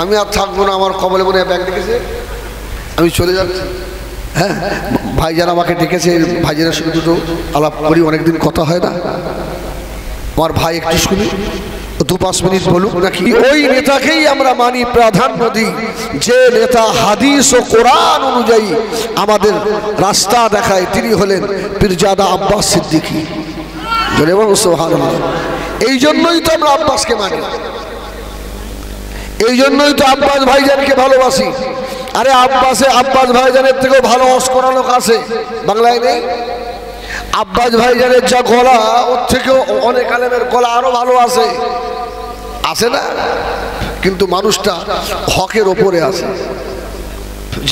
আমি আর থাকবো না, আমার কবলে মনে ব্যাগ ডেকেছে, আমি চলে যাচ্ছি। হ্যাঁ, ভাইজান আমাকে ডেকেছে, ভাইজানের সঙ্গে দুটো আলাপ করি, অনেকদিন কথা হয় না। আমার ভাই একটু শুনি, 2-5 মিনিট বলুক নাকি। ওই নেতাকেই আমরা মানি, প্রাধান্য দিই, যে নেতা হাদিস ও কোরআন অনুযায়ী আমাদের রাস্তা দেখায়। তিনি হলেন পীরজাদা আব্বাস সিদ্দিকী। জোরে বলুন সুবহানাল্লাহ। এই জন্যই তো আমরা আব্বাসকে মানি, এই জন্যই তো আব্বাস ভাইজানকে ভালোবাসি। আরে আব্বাস ভাইজানের থেকেও ভালো ওয়াজ করা লোক আছে বাংলায় নেই? আব্বাস ভাইজানের যা গলা, ওর থেকেও অনেক আলেমের গলা আরো ভালো আছে, আছে না? কিন্তু মানুষটা হকের ওপরে আছে।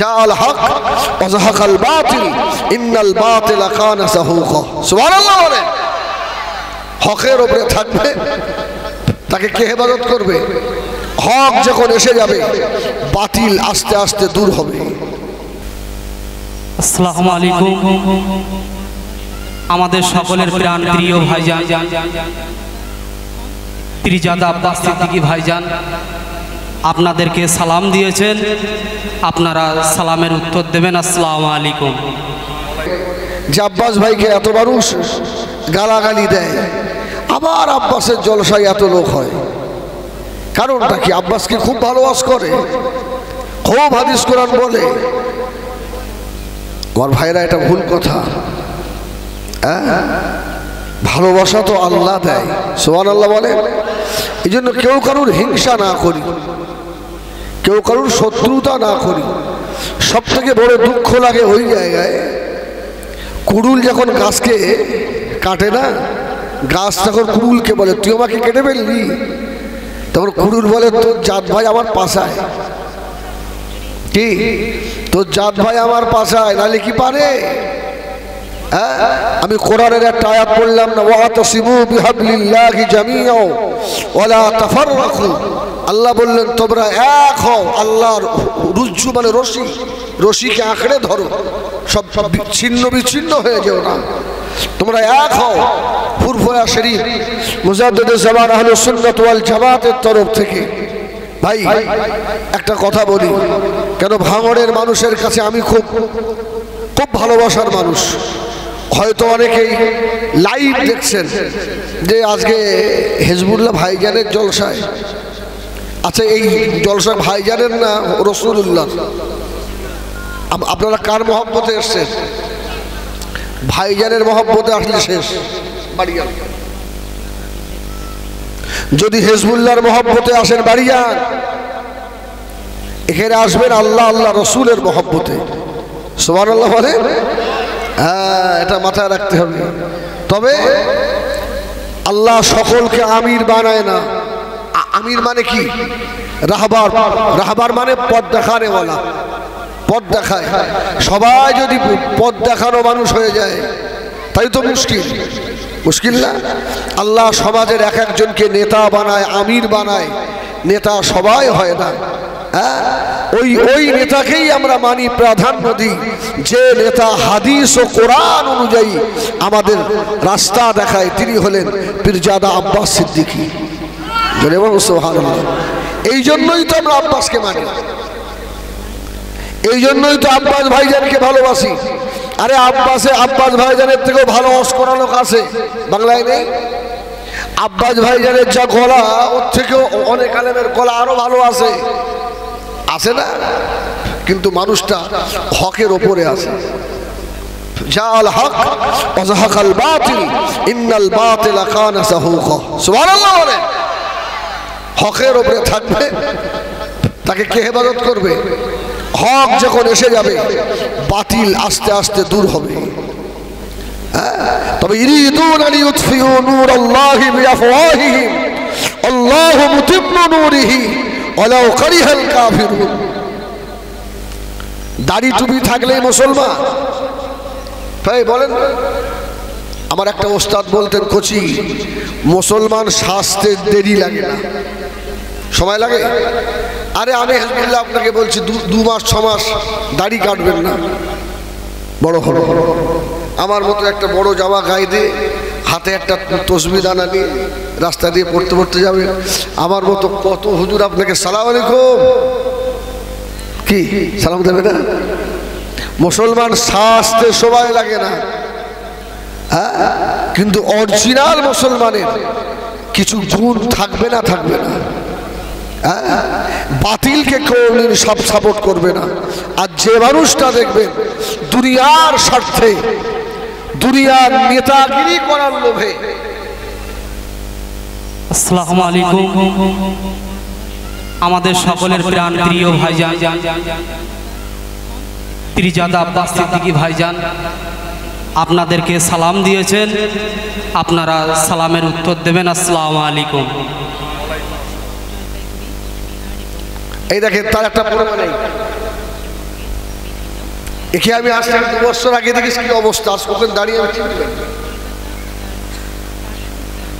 জাল হক ওয়া যাহাকাল বাতিল ইন্নাল বাতিলা কানা যাহুকা। সুবহানাল্লাহ বলেন। হকের ওপরে থাকবে, তাকে কে হেফাজত করবে? হক যখন এসে যাবে, বাতিল আস্তে আস্তে দূর হবে। আসসালামু আলাইকুম। আমাদের সকলের প্রাণ প্রিয় ভাইজান পীরজাদা আব্বাস সিদ্দিকী ভাইজান আপনাদেরকে সালাম দিয়েছেন, আপনারা সালামের উত্তর দেবেন। আসসালামু আলাইকুম। যে আব্বাস ভাইকে এত মানুষ গালাগালি দেয়, আবার আব্বাসের জলসায় এত লোক হয়, কারণটা কি? আব্বাসকে খুব ভালোবাস করে, খুব হাদিস কোরআন বলে। আমার ভাইরা, এটা ভুল কথা। ভালোবাসা তো আল্লাহ দেয়, সুবহানাল্লাহ বলে। এই জন্য কেউ কারুর হিংসা না করি, কেউ কারুর শত্রুতা না করি। সব থেকে বড় দুঃখ লাগে ওই জায়গায়, কুড়ুল যখন গাছকে কাটে না, গাছ তখন কুড়ুলকে বলে তুই আমাকে কেটে ফেললি, তখন কুড়ুল বলে তোর জাত ভাই আমার পাশায়। কি তোর জাত ভাই আমার পাশায়, নালে কি পারে? আমি কোরআনের একটা আয়াত পড়লাম না, ওয়াতাসিমু বিহাবলিল্লাহি জামিআ ওয়ালা তাফাররাকু। আল্লাহ বললেন তোমরা এক হও, আল্লাহর রুজ্জু মানে রশি, রশিকে আঁকড়ে ধরো, সব ছিন্ন বিচ্ছিন্ন হয়ে যেও না, তোমরা এক হও। ফুরফুরা শরীফ মুজাদ্দিদে জামান আহলুস সুন্নাত ওয়াল জামাতের তরফ থেকে। ভাই একটা কথা বলি, কেন ভাঙড়ের মানুষের কাছে আমি খুব খুব ভালোবাসার মানুষ। হয়তো অনেকেই লাইভ দেখছেন যে আজকে হিজবুল্লাহ ভাইজানের জলসায়। আচ্ছা, এই জলসা ভাইজানের না রাসূলুল্লাহ? আপনারা কার মহব্বতে এসছেন? ভাইজানের মহব্বতে আসলে শেষ বাড়ি যান। যদি হিজবুল্লাহর মহব্বতে আসেন বাড়ি যান, এখানে আসবেন আল্লাহ আল্লাহ রসুলের মহব্বতে। সুবহানাল্লাহ বলে। হ্যাঁ, এটা মাথায় রাখতে হবে। তবে আল্লাহ সকলকে আমির বানায় না। আমির মানে কি? রাহবার। রাহবার মানে পথ দেখানেওয়ালা, পথ দেখায়। সবাই যদি পথ দেখানো মানুষ হয়ে যায় তাই তো মুশকিল, মুশকিল না? আল্লাহ সমাজের এক একজনকে নেতা বানায়, আমির বানায়। নেতা সবাই হয় না। হ্যাঁ, ওই নেতাকেই আমরা মানি, প্রাধান্য দিই, যে নেতা হাদিস ও কোরআন অনুযায়ী আমাদের রাস্তা দেখায়। তিনি হলেন পীরজাদা আব্বাস সিদ্দিকী। জোরে বলুন সুবহানাল্লাহ। এই জন্যই তো আমরা আব্বাসকে মানি, এই জন্যই তো আব্বাস ভাইজানকে ভালোবাসি। আরে আব্বাস ভাইজানের থেকেও ভালো ওয়াজ করা লোক আছে বাংলায় নেই? আব্বাস ভাইজানের যা গলা, ওর থেকেও অনেক আলেমের গলা আরো ভালো আছে, আছে না? কিন্তু মানুষটা হকের ওপরে আছে। জাল হক ওয়া যাহাকাল বাতিল ইন্নাল বাতিলা কানা যাহুকা। সুবহানাল্লাহ বলে। হকের ওপরে থাকবে, তাকে কে হেফাজত করবে? হক যখন এসে যাবে, বাতিল আস্তে আস্তে দূর হবে। তবে ইরিদুন আন ইউতফিউ নূরাল্লাহি বিআফওয়াহিহিম আল্লাহু মুতিম্মু নূরিহি ওয়ালাউ কারিহাল কাফিরুন। দাড়ি টুপি থাকলেই মুসলমান? ভাই বলেন। আমার একটা ওস্তাদ বলতেন, কোচি মুসলমান শাস্তে দেরি লাগে না, সময় লাগে। আরে আমি আলহামদুলিল্লাহ আপনাকে বলছি 2 মাস 6 মাস দাড়ি কাটবেন না, বড় হলো আমার মতো একটা বড় জামা গায়ে দিয়ে হাতে একটা তসবি দানা নিয়ে রাস্তা দিয়ে পড়তে পড়তে যাবে। আমার মতো কত হুজুর আপনাকে সালাম আলাইকুম কি সালাম দেবে না? মুসলমান সাজতে সময় লাগে না, হ্যাঁ, কিন্তু অরিজিনাল মুসলমানের কিছু গুণ থাকবে না, থাকবে না। বাতিলকে কোনদিন সব সাপোর্ট করবে না। আর যে মানুষটা দেখবেন দুনিয়ার স্বার্থে, দুনিয়ার নেতাগিরি করার লোভে। আসসালামু আলাইকুম। আমাদের সকলের প্রাণ প্রিয় ভাইজান পীরজাদা আব্বাস সিদ্দিকী ভাইজান আপনাদেরকে সালাম দিয়েছেন, আপনারা সালামের উত্তর দেবেন। আসসালামু আলাইকুম। এই দেখেন তার একটা প্রমাণ নেই। একে আমি আসলে 2 বছর আগে দেখিস কি অবস্থা, ওখানে দাঁড়িয়ে আমি চিনতে পারি।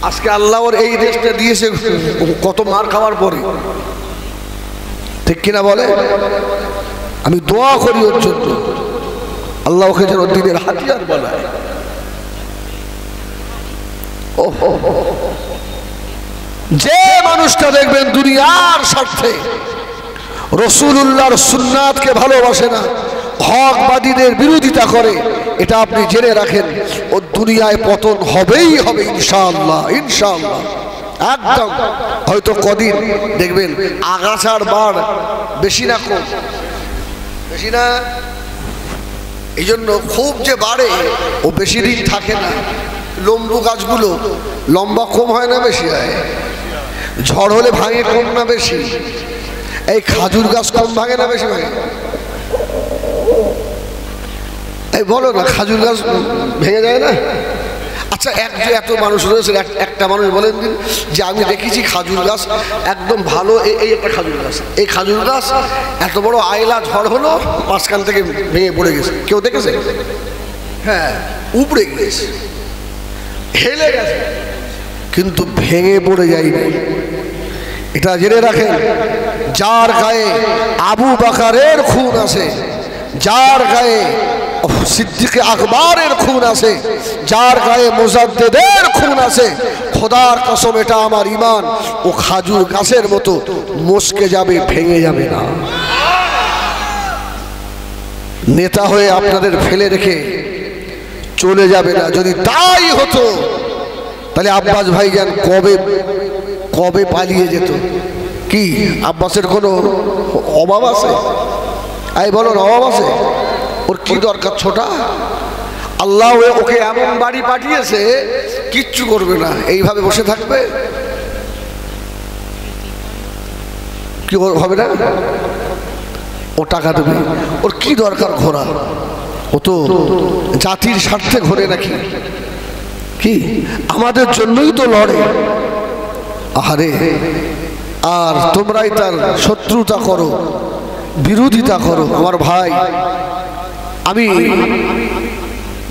আজকে আল্লাহ ওর এই দেশটা দিয়েছে কত মার খাওয়ার পরে, ঠিক কিনা বলে? আমি দোয়া করি ওর জন্য, আল্লাহ ওকে যেন দিনের হাতিয়ার বানায়। যে মানুষটা দেখবেন দুনিয়ার স্বার্থে রাসূলুল্লাহর সুন্নাতকে ভালোবাসে না, হকবাদীদের বিরোধিতা করে, এটা আপনি জেনে রাখেন ও দুনিয়ায় পতন হবেই হবে ইনশাআল্লাহ, ইনশাআল্লাহ। একদম হয়তো কদিন দেখবেন আগাছার বার বেশি না কম, বেশি না, এই জন্য খুব যে বাড়ে ও বেশি দিন থাকে না। লম্বু গাছগুলো লম্বা কম হয় না বেশি হয়? ঝড় হলে ভাঙে কম না বেশি? এই খাজুর গাছ কম ভাঙে না বেশি ভাঙে? এই বলো না, খাজুর গাছ ভেঙে যায় না? আচ্ছা, এত মানুষ রয়েছে, একটা মানুষ বলেন দিন যে আমি দেখেছি খাজুর গাছ একদম ভালো, এই একটা খাজুর গাছ, এই খাজুর গাছ এত বড় আয়লা ঝড় হলো মাঝখান থেকে ভেঙে পড়ে গেছে, কেউ দেখেছে? হ্যাঁ, উপড়ে গেছে, হেলে গেছে, কিন্তু ভেঙে পড়ে যায়নি। এটা জেনে রাখেন, যার গায়ে আবু বকরের খুন আছে, যার গায়ে সিদ্দিকে আকবরের খুন আছে, যার গায়ে মুজাদ্দিদের খুন আছে, খোদার কসম এটা আমার ঈমান, ও খাজুর গাছের মতো মস্কে যাবে, ভেঙে যাবে না। নেতা হয়ে আপনাদের ফেলে রেখে চলে যাবে না। যদি তাই হতো তাহলে আব্বাস ভাইজান কবে কবে পালিয়ে যেত। কি আব্বাসের কোনো অভাব আছে? এই বলো না, অভাব আছে? ওর কি দরকার? ছোটা আল্লাহ ওকে এমন বাড়ি পাঠিয়েছে, কিচ্ছু করবে না, এইভাবে বসে থাকবে, কি হবে না? ও টাকা দেবে, ওর কি দরকার ঘোরা? ও তো জাতির স্বার্থে ঘোরে নাকি? কি আমাদের জন্যই তো লড়ে। আরে আর তোমরাই তার শত্রুতা করো, বিরোধিতা করো। আমার ভাই, আমি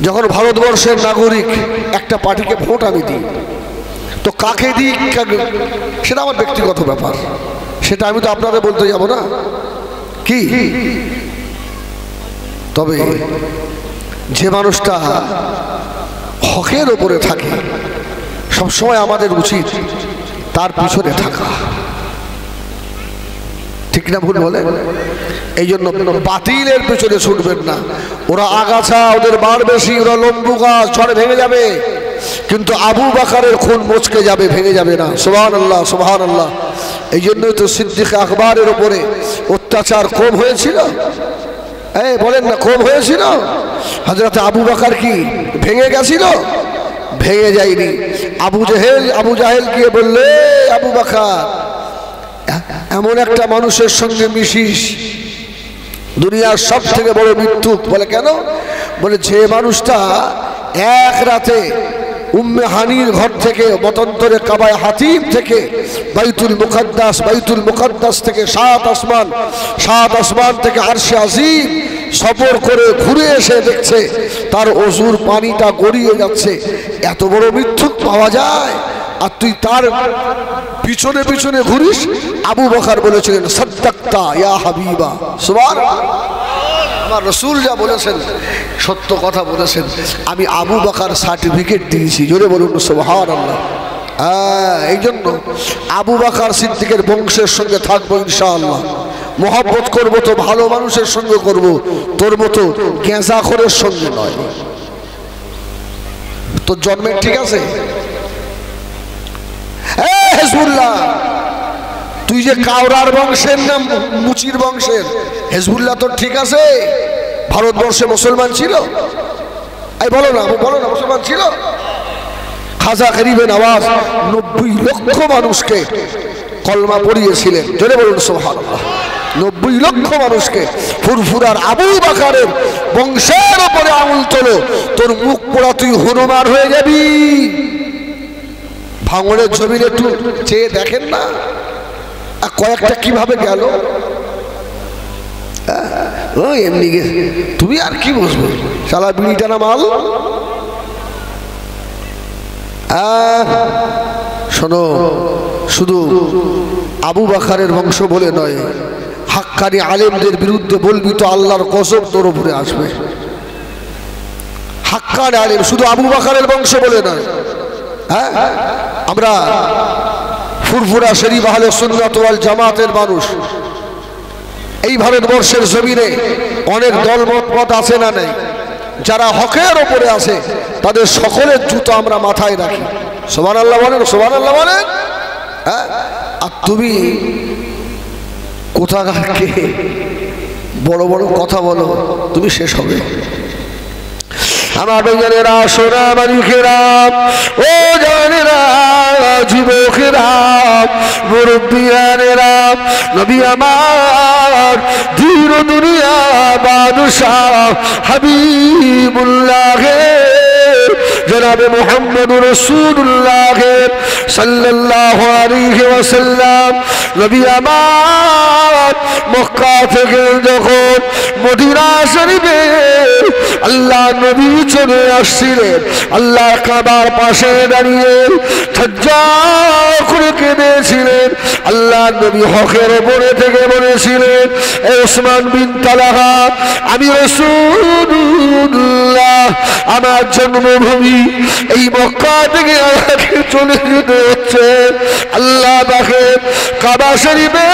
যখন ভারতবর্ষের নাগরিক, একটা পার্টিকে ভোট আমি দিই, তো কাকে দিই সেটা আমার ব্যক্তিগত ব্যাপার, সেটা আমি তো আপনাদের বলতে যাব না। কি তবে যে মানুষটা হকের ওপরে থাকে, সবসময় আমাদের উচিত তার পিছনে থাকা, ঠিক না ভুল বলে? এই জন্য বাতিলের পিছনে ছুটবেন না। ওরা আগাছা, ওদের বার বেশি, ওরা লম্বু গাছ, ঝড়ে ভেঙে যাবে, কিন্তু আবু বকরের খুন মুচকে যাবে, ভেঙে যাবে না। সুবহানাল্লাহ, সুবহানাল্লাহ। এই জন্যই তো সিদ্দিক আকবরের উপরে অত্যাচার কম হয়েছিল। এই বলেন না, কম হয়েছিল? হযরত আবু বকর কি ভেঙে গেছিল? ভেঙে যায়নি। আবু জাহেল গিয়ে বললে, আবু বকর এমন একটা মানুষের সঙ্গে মিশিস, দুনিয়ার সব থেকে বড় মিথ্যুক। বলে কেন? বলে যে মানুষটা এক রাতে উম্মে হানির ঘর থেকে, মতান্তরে কাবায় হাতিম থেকে বাইতুল মুকাদ্দাস থেকে 7 আসমান থেকে আরশে আজিম সফর করে ঘুরে এসে দেখছে তার অজুর পানিটা গড়িয়ে যাচ্ছে। এত বড় মিথ্যুক পাওয়া যায়, আর তুই তার পিছনে পিছনে ঘুরিস। আবু বকর বলেছিলেন, সাদ্দাক্তা ইয়া হাবিবা। সুবহানাল্লাহ। আমার রসুল যা বলেছেন সত্য কথা বলেছেন। আমি আবু বকর সার্টিফিকেট দিয়েছি, জোরে বলুন সুবহানাল্লাহ। এই জন্য আবু বকর সিদ্দিকের বংশের সঙ্গে থাকবো ইনশাআল্লাহ। মহব্বত করবো তো ভালো মানুষের সঙ্গে করব, তোর মতো গেঁজাখোরের সঙ্গে নয়। তোর জন্মের ঠিক আছে? হেজবুল্লাহ, তুই যে কাওরার বংশের না মুচির বংশের, হেজবুল্লাহ তোর ঠিক আছে? ভারতবর্ষে মুসলমান ছিল? এই বলো না, বলো না, মুসলমান ছিল? খাজা গরিবে নওয়াজ 90 লক্ষ মানুষকে কলমা পড়িয়েছিলেন, জোরে বলুন সুবহানাল্লাহ। 90 লক্ষ মানুষকে। ফুরফুরার আবু বকরের বংশের উপরে আঙুল তোলো, তোর মুখ পোড়া, তুই হনুমান হয়ে যাবি। ভাঙনের জমিনে একটু চেয়ে দেখেন না কয়েকটা কিভাবে গেল। এমনি তুমি আর কি বুঝবো, শালা বিড়ি টানা মাল। শোনো, শুধু আবু বকরের বংশ বলে নয়, হাক্কানি আলেমদের বিরুদ্ধে বলবি তো আল্লাহর কসম তোর উপরে আসবে। হাক্কানি আলেম শুধু আবু বকরের বংশ বলে নয়। আমরা ফুরফুরা শরীফ আহলে সুন্নাত ওয়াল জামাতের মানুষ। এই ভারতবর্ষের জমিনে অনেক দলমত আছে না নেই, যারা হকের ওপরে আছে তাদের সকলের জুতো আমরা মাথায় রাখি। সুবহানাল্লাহ বলেন, সুবহানাল্লাহ বলেন। আর তুমি কোথাকার কে বড় বড় কথা বলো, তুমি শেষ হবে। আমার বেজানেরা, সোনা মালিকেরা, ও জানেরা, যুবকেরা, মুরব্বিয়ানেরা, নবী আমার ধীর দুনিয়া বাদশাহ হাবিবুল্লাহ জনাবে মুহাম্মদুর রাসূলুল্লাহ সাল্লাল্লাহু আলাইহি ওয়াসাল্লাম নবী আমার মক্কা থেকে যখন মদিনা শরীফে আল্লাহ নবী চলে আসছিলেন, আল্লাহ কাবার পাশে দাঁড়িয়ে ধৈর্য করে কেঁদেছিলেন। আল্লাহ নবী হকের উপরে থেকে বলেছিলেন, এ ওসমান বিন তালহা, আমি রাসূলুল্লাহ, আমার জন্মভূমি এই মক্কা থেকে আমাকে চলে যেতে হচ্ছে। আল্লাহ তাকে কাবা শরীফে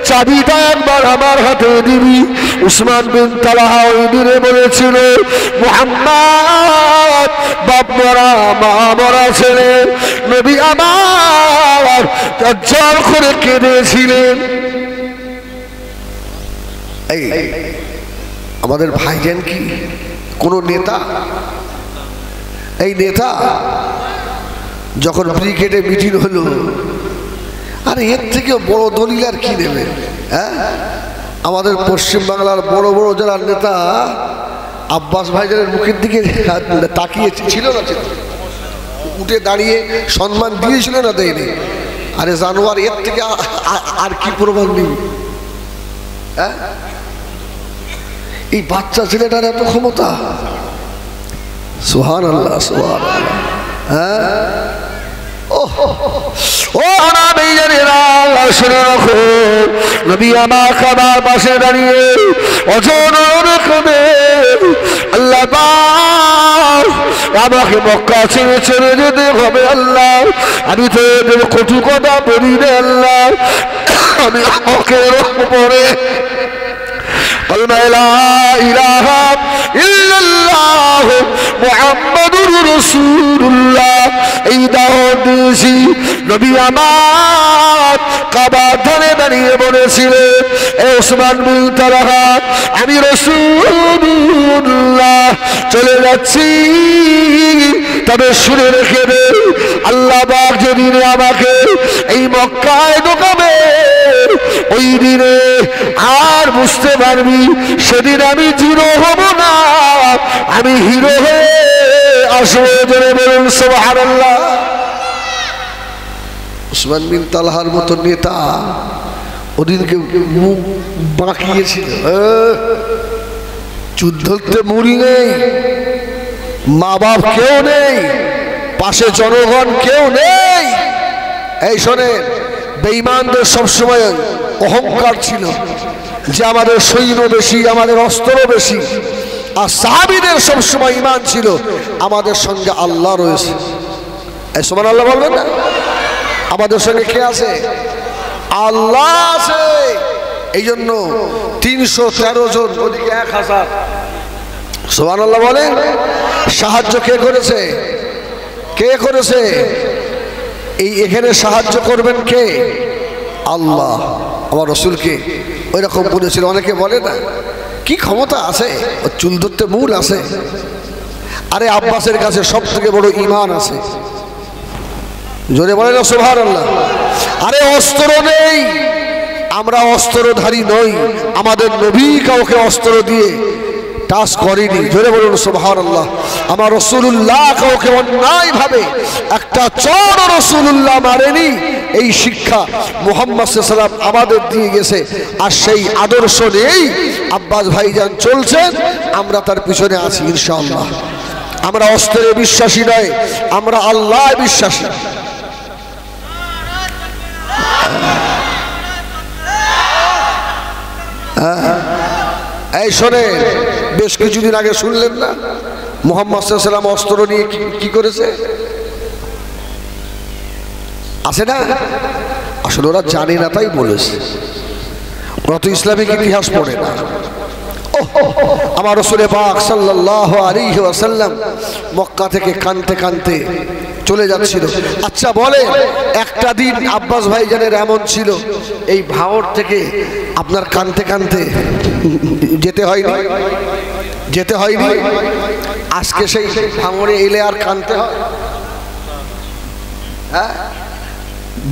চাবিটা একবার আমার হাতে দিবি। উসমান বিন তালহা ওই দিনে বলেছিল, মুহাম্মদ বাপ মরা মা মরা ছেলে, নবী আমার জল করে কেঁদেছিলেন। এই আমাদের ভাইজান কি কোন নেতা? এই নেতা যখন ব্রিগেডে মিটিং হলো, আরে এর থেকে বড় দলিল আর কি নেবে? আমাদের পশ্চিমবাংলার বড় বড় যারা নেতা আব্বাস ভাইজানের মুখের দিকে তাকিয়ে ছিল না, উঠে দাঁড়িয়ে সম্মান দিয়েছিল না, দেয়নি? আরে জানোয়ার, এর থেকে আর কি প্রমাণ নিবি? এই বাচ্চা ছেলেটার এত ক্ষমতা! সুবহানাল্লাহ, সুবহানাল্লাহ। ও নবী আমার কাবার পাশে দাঁড়িয়ে আল্লাহ আমাকে মক্কা ছেড়ে ছেড়ে যেতে হবে আল্লাহ, আমি তো এদের কটু কথা বলি রে আল্লাহ, আমি হকের উপরে লা ইলাহা ইল্লাল্লাহ মুহাম্মাদুর রাসূলুল্লাহ এই দাওয়াত দিয়েছি। নবী আমার কাবা ধরে দাঁড়িয়ে বলেছিলেন, এ ওসমান বিন তালহা, আমি রাসূলুল্লাহ চলে যাচ্ছি, তবে শুনে রেখে দে, আল্লাহ পাক যেদিন আমাকে এই মক্কায় ঢোকাবে ওই দিনে আর বুঝতে পারবি সেদিন আমি জিরো হব না, আমি হিরো হয়ে আসবো। জোরে বলুন সুবহানাল্লাহ। উসমান বিন তালহার মতো নেতা ওদিনকে মুখ বাঁকিয়েছিল। যুদ্ধতে মুড়ি নেই, মা বাপ কেউ নেই, পাশে জনগণ কেউ নেই। এই শোনেন, বেঈমানদের সবসময় অহংকার ছিল যে আমাদের সৈন্য বেশি, আমাদের অস্ত্র বেশি। আর সাহাবীদের সবসময় ঈমান ছিল আমাদের সঙ্গে আল্লাহ রয়েছে। এই সুবহানাল্লাহ বলবেন না? আমাদের সঙ্গে কে আছে? আল্লাহ আছে। এই জন্য 313 জন, ওদিকে 1000। সুবহানাল্লাহ বলেন। সাহায্য কে করেছে? কে করেছে? এই এখানে সাহায্য করবেন কে? আল্লাহ। আমার রাসূলকে ওই রকম বলেছিল। অনেকে বলে না কি ক্ষমতা আছে, ও চুল ধরতে মূল আছে। আরে আব্বাসের কাছে সব থেকে বড় ঈমান আছে। জোরে বলে না সুবহানাল্লাহ। আরে অস্ত্র নেই, আমরা অস্ত্রধারী নই। আমাদের নবী কাউকে অস্ত্র দিয়ে টাচ করেনি। জোরে বলুন সুবহানাল্লাহ। আমার রাসূলুল্লাহ কাউকে অন্যায় ভাবে একটা চর রাসূলুল্লাহ মারেনি। এই শিক্ষা মুহাম্মদ সাল্লাল্লাহু আলাইহি ওয়াসাল্লাম আমাদের দিয়ে গেছে। আর সেই আদর্শ নিয়েই আব্বাস ভাইজান চলছেন, আমরা তার পিছনে আছি ইনশাআল্লাহ। আমরা অস্ত্রে বিশ্বাসী নয়, আমরা আল্লাহ বিশ্বাসী। এই শোনেন, বেশ কিছুদিন আগে শুনলেন না মুহাম্মদ সাল্লাল্লাহু আলাইহি ওয়াসাল্লাম অস্ত্র নিয়ে কি করেছে? আছে না? আসলে ওরা জানে না তাই বলেছে। ওরা তো ইসলামিক ইতিহাস পড়ে না। আমার রাসূল পাক সাল্লাল্লাহু আলাইহি ওয়াসাল্লাম মক্কা থেকে কানতে কানতে চলে যাচ্ছিল। আচ্ছা বলে, একটা দিন আব্বাস ভাইজানের এমন ছিল এই ভাওর থেকে আপনার কানতে কানতে যেতে হয়নি? আজকে সেই ভাঙড়ে এলে আর কানতে হয়? হ্যাঁ,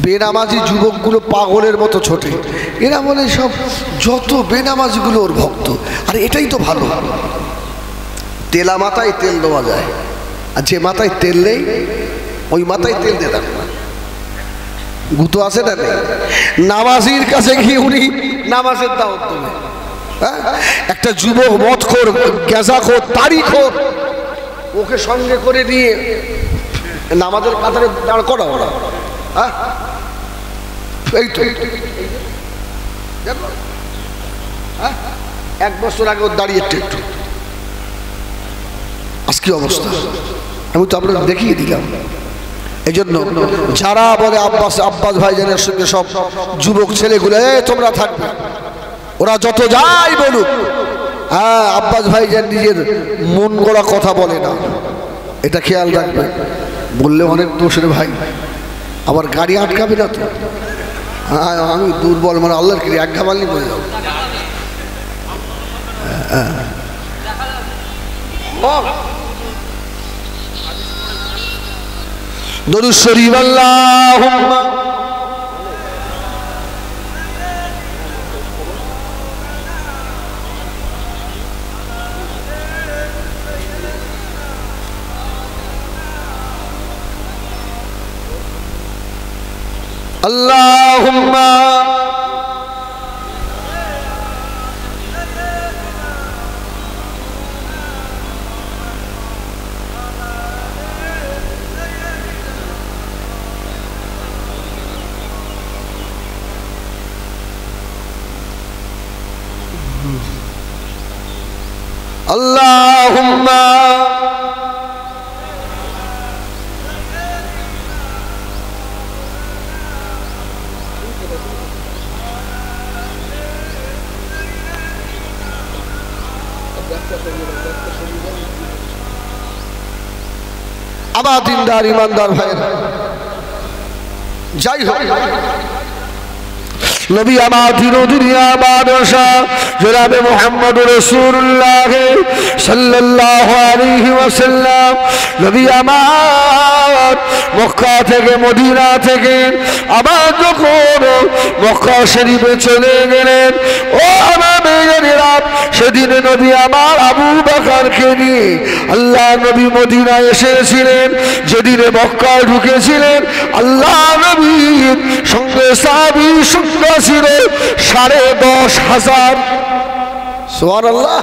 বেনামাজি যুবকগুলো পাগলের মতো ছোটে। এরা বলে সব যত বেনামাজিগুলো ওর ভক্ত। আর এটাই তো ভালো, তেলা মাথায় তেল দেওয়া যায়। আর যে মাথায় তেল নেই ওই মাথায় তেল দিয়ে থাকবে না। গুতো আছে না? নামাজির কাছে গিয়ে উনি নামাজের দাওয়াত দেবে। একটা যুবক মদখোর, গেজাখোর, তারিখোর, ওকে সঙ্গে করে নিয়ে নামাজের কাতারে দাঁড় করা ওরা। এই তো 1 বছর আগে ওর দাঁড়িয়ে একটু আজ কি অবস্থা আমি তো আপনাদের দেখিয়ে দিলাম। এই জন্য যারা বলে আব্বাস ভাইজানের সঙ্গে সব যুবক ছেলেগুলো তোমরা থাকবে, ওরা যত যাই বলুক, হ্যাঁ আব্বাস ভাইজান নিজের মন গড়া কথা বলে না, এটা খেয়াল রাখবে। বললে অনেক দোষের ভাই, আবার গাড়ি আটকাবে না তো। হ্যাঁ আমি দুর্বল, মানে আল্লাহর কি এক ঘামালি বলে যাবো। দরুদ শরীফ আল্লাহুম্মা আল্লাহুম্মা আল্লাহুম্মা আমার দিনদার ইমানদার ভাইয়েরা, যাই হোক নবী আমার দিন দুনিয়া বাদশাহ জনাবে মুহাম্মদুর রাসূলুল্লাহ সাল্লাল্লাহু আলাইহি ওয়াসাল্লাম, নবী আমার মক্কা থেকে মদিনা থেকে আবার যখন মক্কা শরীফে চলে গেলেন, ও আমার মেয়েরা, সেদিন নবী আমার আবু বকরকে নিয়ে আল্লাহ নবী মদিনায় এসেছিলেন। যেদিনে মক্কায় ঢুকেছিলেন, আল্লাহ নবীর সঙ্গে সাহাবী সংখ্যা ছিল 10,500। সুবহানাল্লাহ।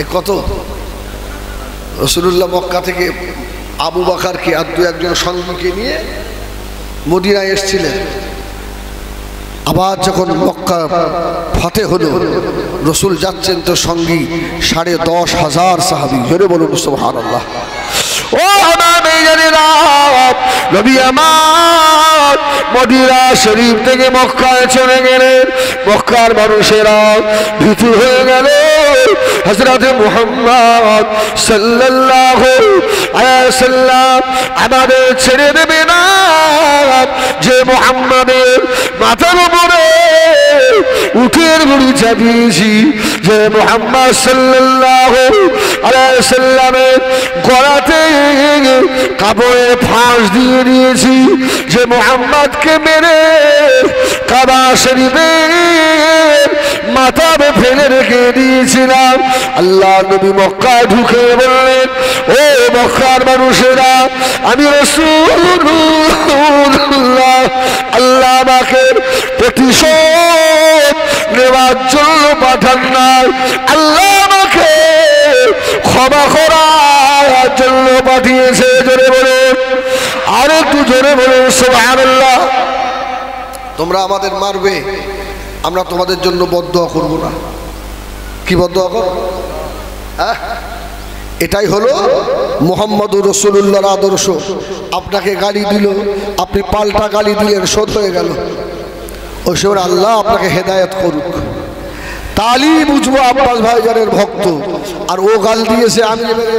এই কত রাসূলুল্লাহ মক্কা থেকে আবু বকরকে আর 2-1 জন সঙ্গীকে নিয়ে মদিনায় এসেছিলেন। আবার যখন মক্কা ফতে হলো, রসুল যাচ্ছেন তো সঙ্গী 10,500 সাহাবী। জোরে বলুন সুবহানাল্লাহ। ও আমার মেয়েরা, নবী আমার মদিনা শরীফ থেকে মক্কায় চলে গেলেন। মক্কার মানুষেরা ভীতু হয়ে গেল। হযরত মুহাম্মদ সাল্লাল্লাহু আলাইহি ওয়াসাল্লাম আমাদের ছেড়ে দেবে না, যে মুহাম্মাদের মাথার উপরে উটের বুড়ি চাপিয়েছি, যে মুহাম্মদ সাল্লাল্লাহু আলাইহি ওয়াসাল্লামের গলাতে কাপড়ের ফাঁস দিয়ে দিয়েছি, যে মুহাম্মদকে মেরে কাবা শরীফের মাথায় ফেলে রেখে দিয়েছিলাম। আল্লাহ নবী মক্কায় ঢুকে বললেন, ও মক্কার মানুষেরা, আমি রাসূলুল্লাহ, আল্লাহ আমাকে প্রতিশোধ নেওয়ার জন্য পাঠান নাই, আল্লাহ আমাকে ক্ষমা করার জন্য পাঠিয়েছে। জোরে বলুন, আর একটু জোরে বলুন সুবহানাল্লাহ। তোমরা আমাদের মারবে, আমরা তোমাদের জন্য বদদোয়া করব না। কি বদদোয়া করব? এটাই হলো মুহাম্মদুর রাসূলুল্লাহর আদর্শ। আপনাকে গালি দিল, আপনি পাল্টা গালি দিলেন, শোধ হয়ে গেল। ওই সময় আল্লাহ আপনাকে হেদায়েত করুক। তালি বুঝবো আব্বাস ভাইজানের ভক্ত। আর ও গাল দিয়েছে, আমি এবারে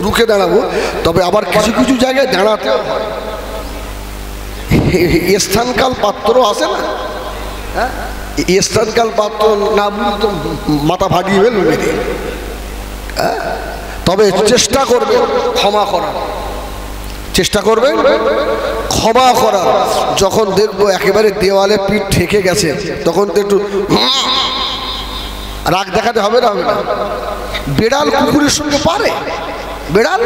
রুখে দাঁড়াবো। তবে আবার কিছু কিছু জায়গায় দাঁড়াতে হয়, স্থানকাল পাত্র আছে না, হ্যাঁ, স্থানকাল পাত্র না বুঝি তো মাথা ফাটিয়ে ফেলবে। তবে চেষ্টা করবেন ক্ষমা করার, চেষ্টা করবেন ক্ষমা করার। যখন দেখবো একেবারে দেওয়ালে পিঠ ঠেকে গেছে, তখন তো একটু রাগ দেখাতে হবে না, হবে না? বেড়াল কুকুরের সঙ্গে পারে? বেড়াল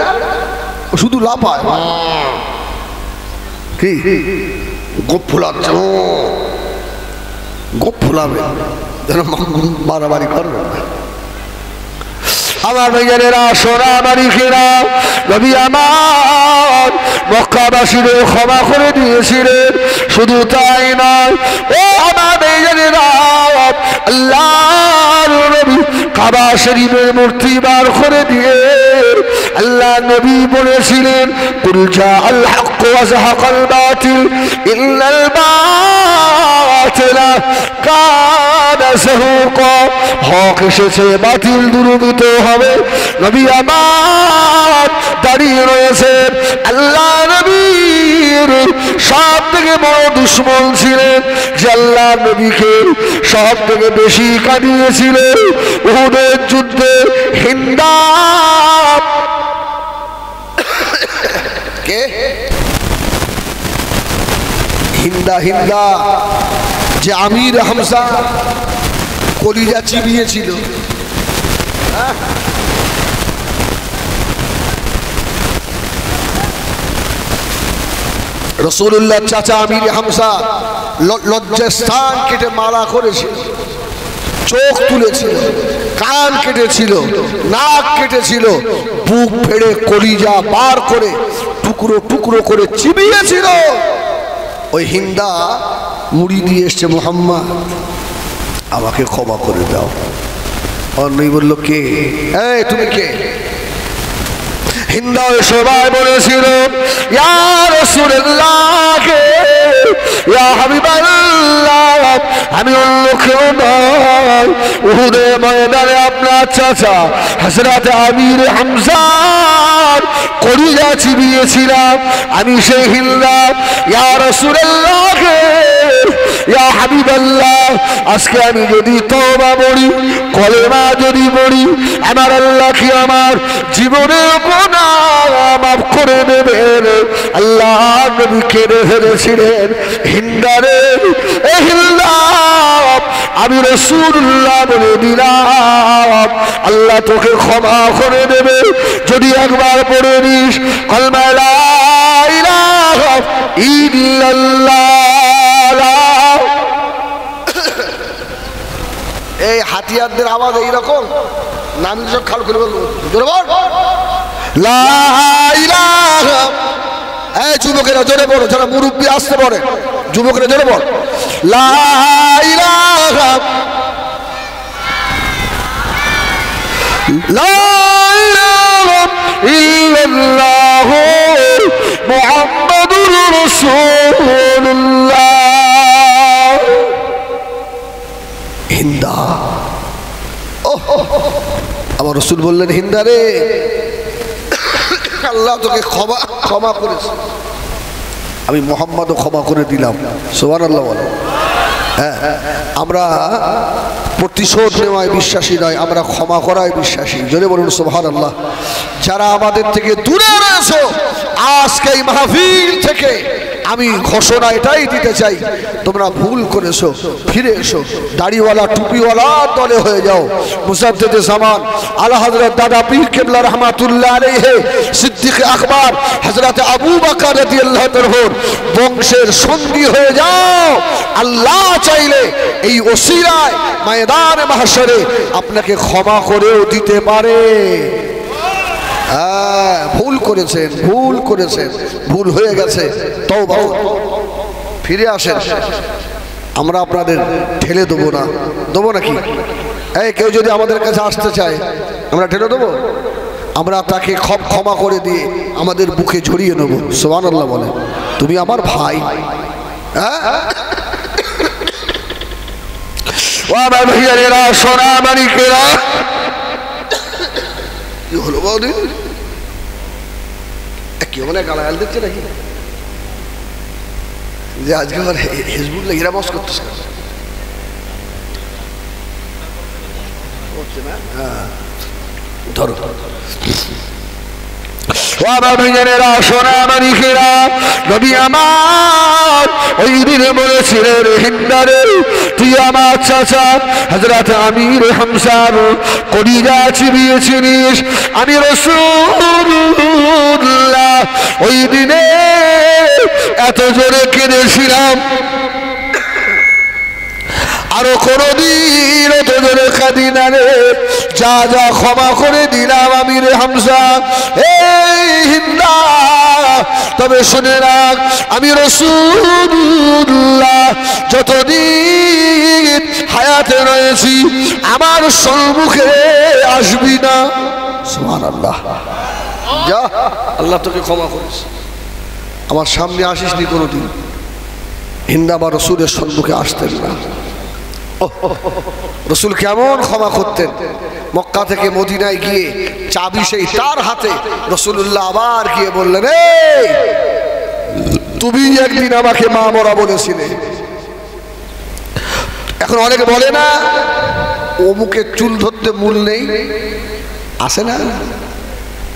শুধু লাফায়, কি গোপ ফুলাচ্ছে, গোপ ফুলাবে, যেন মারামারি করবে। আমার ভাইয়েরা, সোনা মারিকেরা, নবী আমার মক্কাবাসীদের ক্ষমা করে দিয়েছিলেন। শুধু তাই নয়, ও আমার ভাইয়েরা, আল্লাহর নবী কাবা শরীফের মূর্তি বার করে দিয়ে আল্লাহ নবী বলেছিলেন, কুল জাআল হক ওয়া যাহাকাল বাতিল ইল্লাল বাতিলা কানা যাহুকা। হক এসেছে, বাতিল দূরীভূত হবে। নবী আমার দাঁড়িয়ে রয়েছেন। আল্লাহ নবীর সব থেকে বড় দুশমন ছিলেন, যে আল্লাহ নবীকে সব থেকে বেশি কাঁদিয়েছিল উহুদের যুদ্ধে হিন্দা। কে? হিন্দা। হিন্দা যে আমির হামজা কলিজা চিবিয়েছিল। রাসূলুল্লাহ চাচা আমির হামজা লজ্জাস্থান কেটে মারা করেছিল, চোখ তুলেছিল, কান কেটেছিল, নাক কেটেছিল, বুক ফেড়ে কলিজা বার করে টুকরো টুকরো করে চিবিয়েছিল। ওই হিন্দা মুড়ি দিয়ে এসছে, মুহাম্মদ আমাকে ক্ষমা করে দাও। অন্যই বলল, কে? এই তুমি কে? হিন্দা সবাই বলেছিল, ইয়া রাসূলুল্লাহ, ইয়া হাবিবাল্লাহ, আমি অন্য কেউ নয়, উহুদের ময়দানে আপনার চাচা হযরত আমির হামজার কলিজা চিবিয়েছিলাম, আমি সেই হিন্দা। ইয়া রাসূলুল্লাহ, ইয়া হাবিবাল্লাহ, আজকে আমি যদি তওবা পড়ি, কলেমা যদি পড়ি, আমার আল্লাহ কি আমার জীবনের গুনাহ মাফ করে দেবেন? আল্লাহ নবী কেঁদে ফেলেছিলেন। হিন্দারে, এ হিন্দা, আমি রাসূলুল্লাহ বলে দিলাম, আল্লাহ তোকে ক্ষমা করে দেবে যদি একবার পড়ে নিস কালেমা লা ইলাহা ইল্লাল্লাহ। এই হাতিয়ারদের আওয়াজ এইরকম, নাম সব খাল করে বলবো, জোরে বল লা ইলাহা। এই যুবকেরা জোরে বলো, যারা মুরব্বী আসতে পারে যুবকরা জোরে বল, লা ইলাহা ইল্লাল্লাহ মুহাম্মাদুর রাসূলুল্লাহ। হিন্দা, আমার রসুল বললেন, হিন্দা রে, আল্লাহ তোকে ক্ষমা করেছে, আমি মুহাম্মাদও ক্ষমা করে দিলাম। সুবহানাল্লাহ বলো। হ্যাঁ, আমরা প্রতিশোধ নেওয়ায় বিশ্বাসী নয়, আমরা ক্ষমা করায় বিশ্বাসী। জোরে বলুন সুবহানাল্লাহ। যারা আমাদের থেকে দূরে রয়েছে, আজকে এই মাহফিল থেকে আমি ঘোষণা এটাই দিতে চাই, তোমরা ভুল করেছো, ফিরে এসো, দাড়িওয়ালা টুপিওয়ালা দলে হয়ে যাও। মুজাদ্দিদে জামান আলা হযরত দাদা পীর কেবলা রহমাতুল্লাহ আলাইহি সিদ্দিক আকবর হযরত আবু বকর রাদিয়াল্লাহু তাআলার বংশের সঙ্গী হয়ে যাও। আল্লাহ চাইলে এই ওসিলায় ময়দানে মাহশরে আপনাকে ক্ষমা করেও দিতে পারে। ভুল করেছেন, ভুল করেছেন, ভুল হয়ে গেছে, তওবা ফিরে আসেন। আমরা আপনাদের ঠেলে দেবো না, দেবো নাকি? এই কেউ যদি আমাদের কাছে আসতে চায় আমরা ঠেলে দেবো? আমরা তাকে ক্ষমা করে দিয়ে আমাদের বুকে জড়িয়ে নেবো। সুবহানাল্লাহ বলে, তুমি আমার ভাই। ও আমার ভাইয়েরা, সোনা মানিকেরা, কি হলো বৌদি? কেউ মানে গালাগাল দিচ্ছে নাকি যে আজকে আমার হিজবুল্লাহ এরা বস করতেছে না? ধরো নবী আমার ওই দিনে বলেছিলেন, হিন্দারে তুই আমার চাচা হযরত আমির হামজার কলিজা চিবিয়েছিলিস। আমি রাসূলুল্লাহ ওই দিনে এত জোরে কেঁদেছিলাম, আরো কোনদিন এত জোরে কাঁদি না রে। যা যা ক্ষমা করে দিলাম আমির হামজা। এই হিন্দা, তবে শুনে রাখ, আমি রাসূলুল্লাহ যতদিন হায়াতে রয়েছি আমার সম্মুখে আসবি না। সুবহানাল্লাহ। যা, আল্লাহ তোকে ক্ষমা করেছে, আমার সামনে আসিস নি কোনোদিন। হিন্দা বা রসুলের সম্মুখে আসতেন না। রসুল কেমন ক্ষমা করতেন। মক্কা থেকে মদিনায় গিয়ে চাবি সেই তার হাতে, রসুল্লাহ আবার গিয়ে বললেন, এই তুমি একদিন আমাকে মা মরা বলেছিলে। এখন অনেকে বলে না, অমুকে চুল ধরতে মূল নেই, আসে না?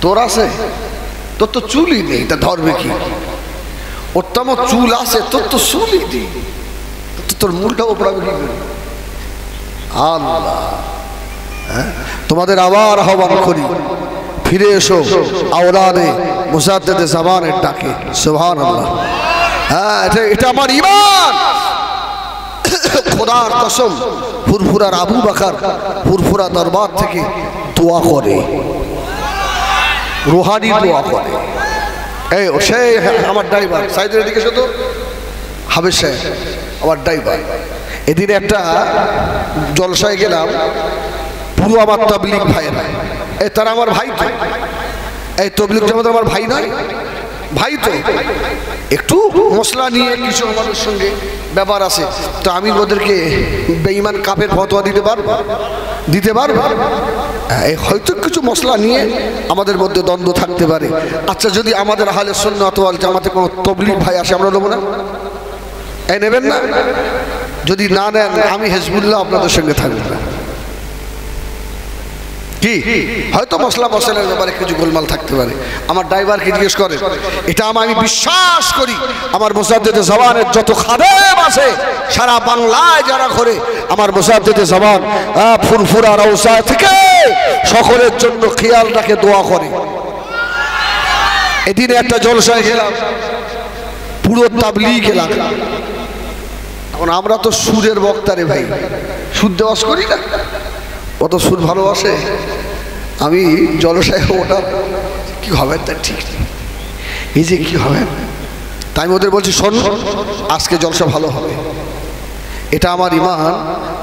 তোর আছে? তোর তো চুলই নেই, তা ধরবে কি? ওর তো আমার চুল আছে, তোর তো চুলই নেই, তোর মূলটা ওপরাবে কি করে? আল্লাহ, তোমাদের আবার আহ্বান করি, ফিরে এসো আওলাদে মুজাদ্দিদে জামানের ডাকে। সুবহানাল্লাহ। হ্যাঁ, এটা আমার ঈমান। খোদার কসম, ফুরফুরার আবু বকর ফুরফুরা দরবার থেকে দোয়া করে, রুহানি দোয়া করে। এই সেই আমার ড্রাইভার সাইদের দিকে শুধু হাবেশ সাহেব আমার ড্রাইভার। এদিন একটা জলসায় গেলাম, পুরো আমার তাবলীগ ভাইয়েরা, এই তারা আমার ভাই তো, এই তাবলীগ জামাত আমার ভাই নয়, ভাই তো। একটু মশলা নিয়ে কিছু আমাদের সঙ্গে ব্যাপার আছে, তো আমি ওদেরকে বেঈমান কাফের ফতোয়া দিতে পারবো। হয়তো কিছু মশলা নিয়ে আমাদের মধ্যে দ্বন্দ্ব থাকতে পারে। আচ্ছা, যদি আমাদের আহলে সুন্নাত ওয়াল জামাতে কোনো তাবলীগ ভাই আসে, আমরা নেবো না? এই নেবেন না? যদি না নেন, আমি হিজবুল্লাহ আপনাদের সঙ্গে থাকবো না। কি হয়তো মশলা মশলার ব্যাপারে কিছু গোলমাল থাকতে পারে। আমার ড্রাইভারকে জিজ্ঞেস করে, এটা আমি বিশ্বাস করি আমার মুজাদ্দিদে জামানের যত খাদেম আছে সারা বাংলায় যারা করে, আমার মুজাদ্দিদে জামান ফুরফুরা রওজা থেকে সকলের জন্য খেয়াল রাখে, দোয়া করে। এদিন একটা জলসায় গেলাম, পুরো তাবলীগ এলাকা। এখন আমরা তো সুরের বক্তারে ভাই, সুর দেওয়াজ করি না, কত সুর ভালোবাসে। আমি জলসায় ওটা কি হবে তা ঠিক নেই, এই যে কি হবে তাই আমি ওদের বলছি, শোন, আজকে জলসা ভালো হবে, এটা আমার ইমান,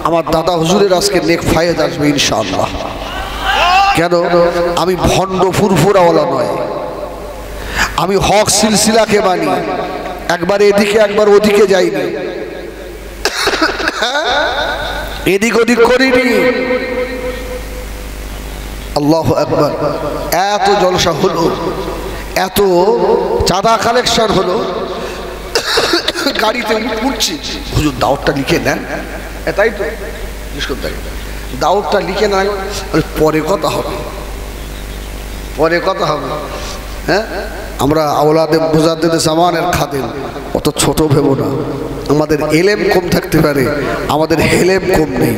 আমার দাদা হুজুরের আজকে নেক ফায়েজ আসবে ইনশাআল্লাহ। কেন? আমি ভণ্ড ফুরফুরাওয়ালা নয়, আমি হক সিলসিলাকে মানি, একবার এদিকে একবার ওদিকে যাইনি, এদিক ওদিক করিনি। আল্লাহু আকবার। এত জলসা হলো, এত চাঁদা কালেকশন হলো, গাড়িতে উঠছি, হুজুর দাওয়াতটা লিখে নেন, তাই তো দাওয়াতটা লিখে নেন, পরে কথা হবে, পরে কথা হবে। হ্যাঁ, আমরা আওলাদে মুজাদ্দিদে জামানের খাদেম, অত ছোট ভেবো না। আমাদের এলেম কম থাকতে পারে, আমাদের হেলেম কম নেই।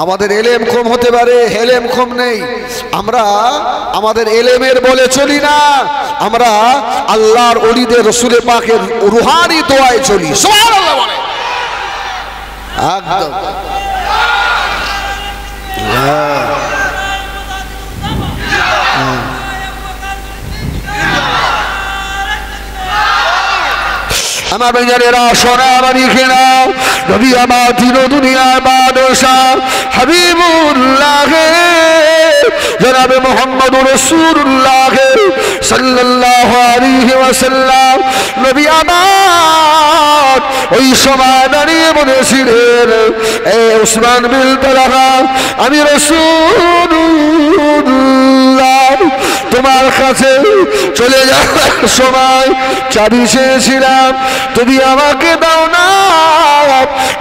আমাদের এলেম কম হতে পারে, হেলেম কম নেই। আমরা আমাদের এলেমের বলে চলি না, আমরা আল্লাহর ওলিদের রসুলে পাকের রুহানি দোয়ায় চলি। সুবহানাল্লাহ বলে একদম। আমার বেজারেরা সোনা বাড়িখেরা নবী আমার দিন দুনিয়ার বাদশাহ হাবিবুল্লাহ জনাবে মুহাম্মদুর রাসূলুল্লাহ সাল্লাল্লাহু আলাইহি ওয়াসাল্লাম নবী আমার ওই সময় দাঁড়িয়ে বলেছিলেন, এ উসমান বিন তালহা, আমি রাসূলুল্লাহ তোমার কাছে চলে যাওয়ার সময় চাবি চেয়েছিলাম, তুমি আমাকে দাও না,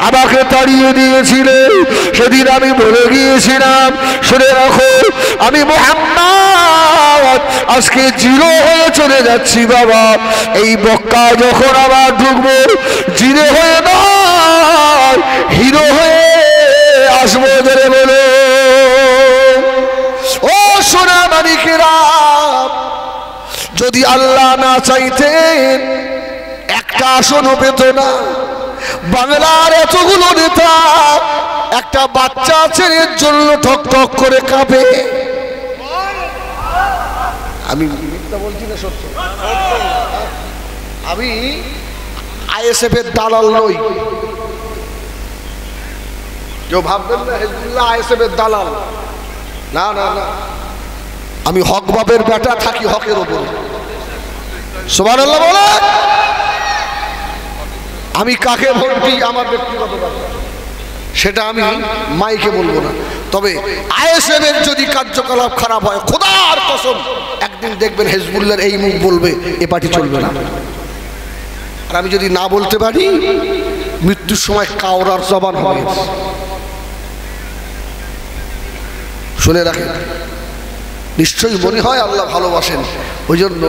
আমাকে তাড়িয়ে দিয়েছিলে। সেদিন আমি বলে গিয়েছিলাম, শুনে রাখো, আমি মুহাম্মদ আজকে জিরো হয়ে চলে যাচ্ছি বাবা। এই মক্কা যখন আবার ঢুকবো, জিরো হয়ে নয়, হিরো হয়ে আসবো। ধরে বলো ও সোনা মানিকেরা, যদি আল্লাহ না চাইতেন একটা আসনও পেত না। বাংলার এতগুলো নেতা, একটা বাচ্চা ছেলের জন্য ঠক ঠক করে কাঁপে। আমি মিথ্যা বলছি না, সত্য। আমি আইএসএফ এর দালাল নই, কেউ ভাববেন না হিজবুল্লাহ আইএসএফ এর দালাল, না না না। আমি হক বাবের বেটা, থাকি হকের ওপর। সুবহানাল্লাহ বলে। আমি কাকে ভোট দিই আমার ব্যক্তিগত ব্যাপার, সেটা আমি মাইকে বলবো না। তবে আইএসএফ এর যদি কার্যকলাপ খারাপ হয়, খোদার কসম একদিন দেখবেন হিজবুল্লাহর এই মুখ বলবে, এ পার্টি চলবে না। আর আমি যদি না বলতে পারি, মৃত্যুর সময় কাওরার জবান হবে। শুনে রাখেন, নিশ্চয়ই মনে হয় আল্লাহ ভালোবাসেন, ওই জন্য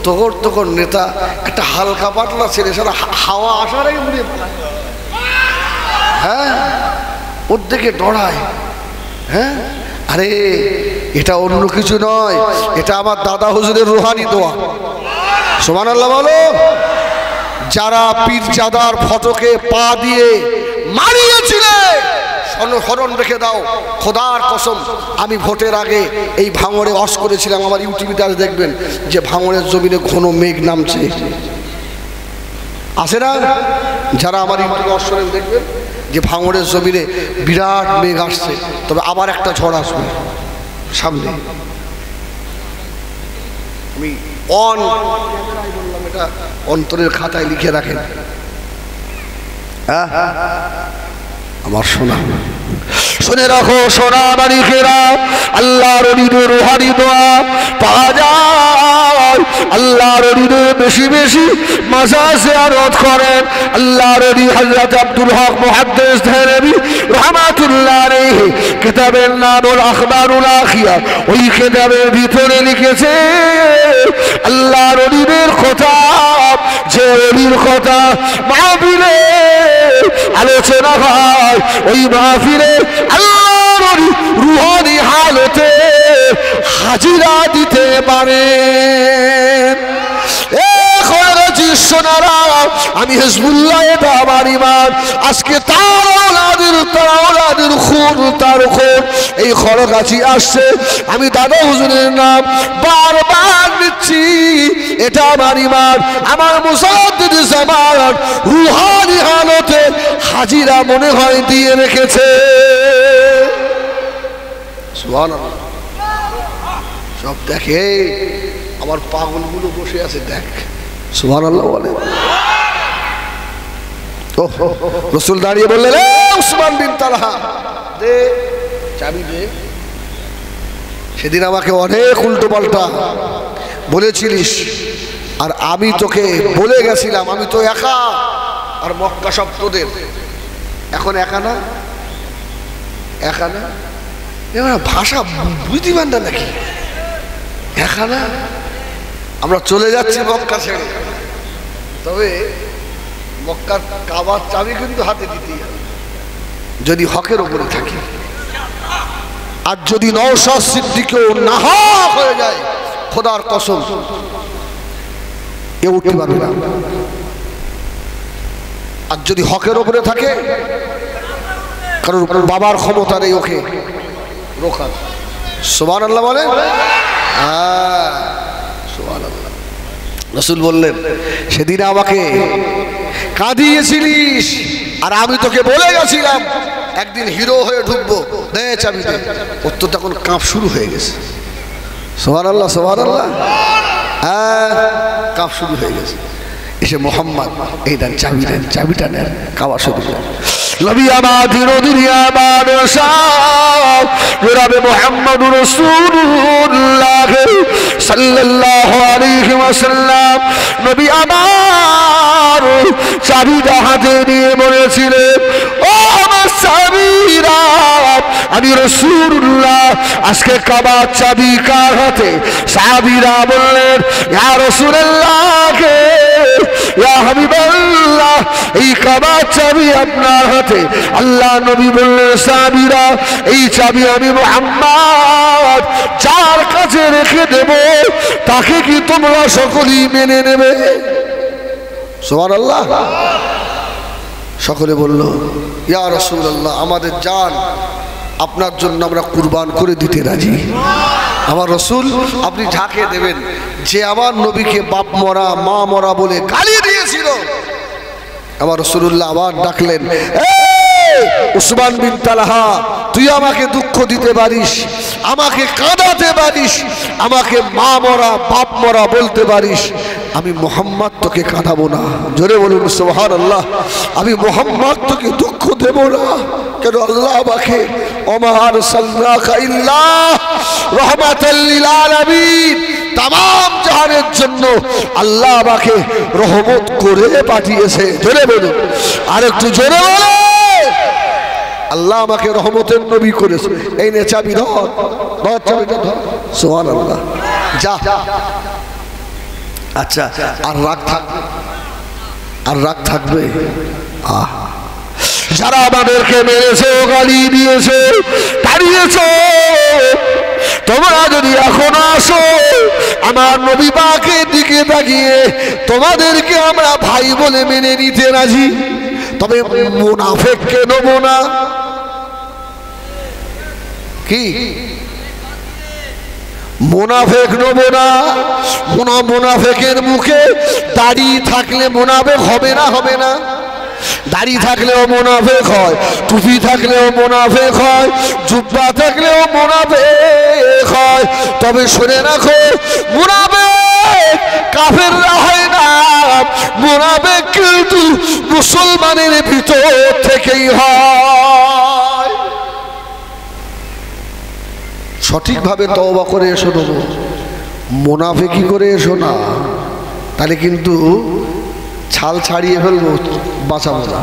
তখন তখন নেতা একটা হালকা পাতলা ছেলে, সারা হাওয়া আসার আগে মুড়িয়ে পড়ায়, হ্যাঁ, ওর দিকে ডরায়। হ্যাঁ, আরে এটা অন্য কিছু নয়, এটা আমার দাদা হুজুরের রুহানি দোয়া। সুবহানাল্লাহ বলো। যারা পীরজাদার ফটোকে পা দিয়ে মারিয়েছিলে, স্মরণ রেখে দাও, খোদার কসম আমি ভোটের আগে এই ভাঙড়ে অস করেছিলাম। আমার ইউটিউবে দেখবেন যে ভাঙড়ের জমিনে ঘন মেঘ নামছে, আসে না? যারা আমার ইউটিউবে অস করে দেখবেন যে ভাঙড়ের জমিনে বিরাট মেঘ আসছে, তবে আবার একটা ঝড় আসবে সামনে। আমি বললাম, এটা অন্তরের খাতায় লিখে রাখেন। হ্যাঁ, আমার সোনা, শুনে রাখো সোনা মানিকেরা, আল্লাহর ওলিদের রুহানি দোয়া পাওয়া যায়। আল্লাহর ওলিদের বেশি বেশি মাজার জিয়ারত করেন। আল্লাহর ওলি হযরত আব্দুল হক মুহাদ্দিস দেহলভী রাহমাতুল্লাহ আলাইহি কিতাবের নাম আল আখবারুল আখিয়া, ওই কিতাবের ভিতরে লিখেছে আল্লাহর ওলিদের কথা, যে ওলির কথা মাহফিলে আলোচনা হয়, ওই মাহফিলে আল্লাহর ওলি রুহানি হালতে হাজিরা দিতে পারেন। আমি হিজবুল্লাহ, এটা আমার ইমান। আজকে তার ওলাদের খুন, তার যখন এই খড়গাছি আসছে, আমি দাদা হুজুরের নাম বারবার নিচ্ছি। এটা আমার ইমান, আমার মুসাদ্দিদ জামান রুহানি হালতে হাজিরা মনে হয় দিয়ে রেখেছে। সুবহানাল্লাহ। সব দেখে আমার পাগলগুলো বসে আছে, দেখ। সুবহানাল্লাহ বলে। রসুল দাঁড়িয়ে বললেন, উসমান বিন তালহা দে চাবি দে। সেদিন আমাকে অনেক উল্টো পাল্টা বলেছিলিস, আর আমি তোকে বলে গেছিলাম আমি তো একা, আর মক্কা সব তোদের। এখন একা না, একা না, ভাষা বুঝতে পার না নাকি? একা না, আমরা চলে যাচ্ছি মক্কা ছেড়ে। তবে মক্কার কাবার চাবি কিন্তু হাতে দিতেই হবে যদি হকের উপরে থাকে। আর যদি নওশাদ সিদ্দিকও নাহক হয়ে যায়, খোদার কসম এ উঠতে পারবে না। আর যদি হকের উপরে থাকে, কারণ বাবার ক্ষমতা নেই ওকে রোখার। সুবহানাল্লাহ বলে। হ্যাঁ, সুবহানাল্লাহ। রাসূল বললেন, সেদিন আমাকে কাঁদিয়েছিলিস, আর আমি তোকে বলে গেছিলাম একদিন হিরো হয়ে ঢুকবো, দে চাবি দে। ওর তো তখন কাঁপ শুরু হয়ে গেছে। সুবহানাল্লাহ, সুবহানাল্লাহ। হ্যাঁ, কাঁপ শুরু হয়ে গেছে। এসে মোহাম্মদ এই দেন চাবি, দেন চাবিটা নেন, কাঁপা শুরু করে। নবী আমার দিনদিয়া বাদশাহ জনাব মুহাম্মদুর রাসূলুল্লাহ সাল্লাল্লাহু আলাইহি ওয়াসাল্লাম নবী আমার চাবিটা হাতে নিয়ে বলেছিলেন, ও আমার সাহাবীরা, আমি রাসূলুল্লাহ, আজকে কাবার চাবি কার হাতে? সাহাবীরা বললেন, ইয়া রাসূলুল্লাহ, ইয়া হাবিবাল্লাহ, এই কাবার চাবি আপনার হাতে। আল্লাহ নবী বললেন, সাহাবীরা, এই চাবি আমি মুহাম্মদ যার কাছে রেখে দেব, তাকে কি তোমরা সকলেই মেনে নেবে? সুবহানাল্লাহ। সকলে বলল, ইয়া রাসূলুল্লাহ, আমাদের জান আপনার জন্য আমরা কুরবান করে দিতে রাজি। আমার রসুল, আপনি ঝাঁকে দেবেন যে আমার নবীকে বাপ মরা মা মরা বলে গালি দিয়েছিল। আমার রাসূলুল্লাহ আবার ডাকলেন, উসমান বিন তালহা, তুই আমাকে দুঃখ দিতে পারিস, আমাকে কাঁদাতে পারিস, আমাকে মা মরা বাপ মরা বলতে পারিস, আমি মুহাম্মদ তোকে কাঁদাবো না। জোরে বলুন সুবহানাল্লাহ। আমি মুহাম্মদ তোকে দুঃখ দেব না, কেন আল্লাহ আমাকে ওমা আরসালনাকা ইল্লা রাহমাতাল লিল আলামিন, তামাম জাহানের জন্য আল্লাহ আমাকে রহমত করে পাঠিয়েছে। জোরে বলুন, আর একটু জোরে বলুন। আল্লাহ আমাকে রহমতের নবী করেছে। এই নে চাবি, ধর ধর চাবিটা ধর। সুবহানাল্লাহ। যা। আচ্ছা, আর রাগ থাকবে? আর রাগ থাকবে? যারা আমাদেরকে মেরেছে, গালি দিয়েছে, তাড়িয়েছে, তোমরা যদি এখন আসো আমার নবী পাকের দিকে তাকিয়ে, তোমাদেরকে আমরা ভাই বলে মেনে নিতে রাজি। তবে মুনাফিককে নেব না। কি মুনাফিক নেব না? মুনাফিকের মুখে দাড়ি থাকলে মুনাফিক হবে না? হবে না? দাড়ি থাকলেও মুনাফিক হয়, টুপি থাকলেও মুনাফিক হয়, জুব্বা থাকলেও মুনাফিক হয়। তবে শুনে রাখো, মুনাফিক কাফেররা হয় না, মুনাফিক কিন্তু মুসলমানের ভিতর থেকেই হয়। সঠিকভাবে তওবা করে এসো, নেবো মুনাফিকি করে এসো না, তাহলে কিন্তু ছাল ছাড়িয়ে ফেলবো, বাঁচাবো না।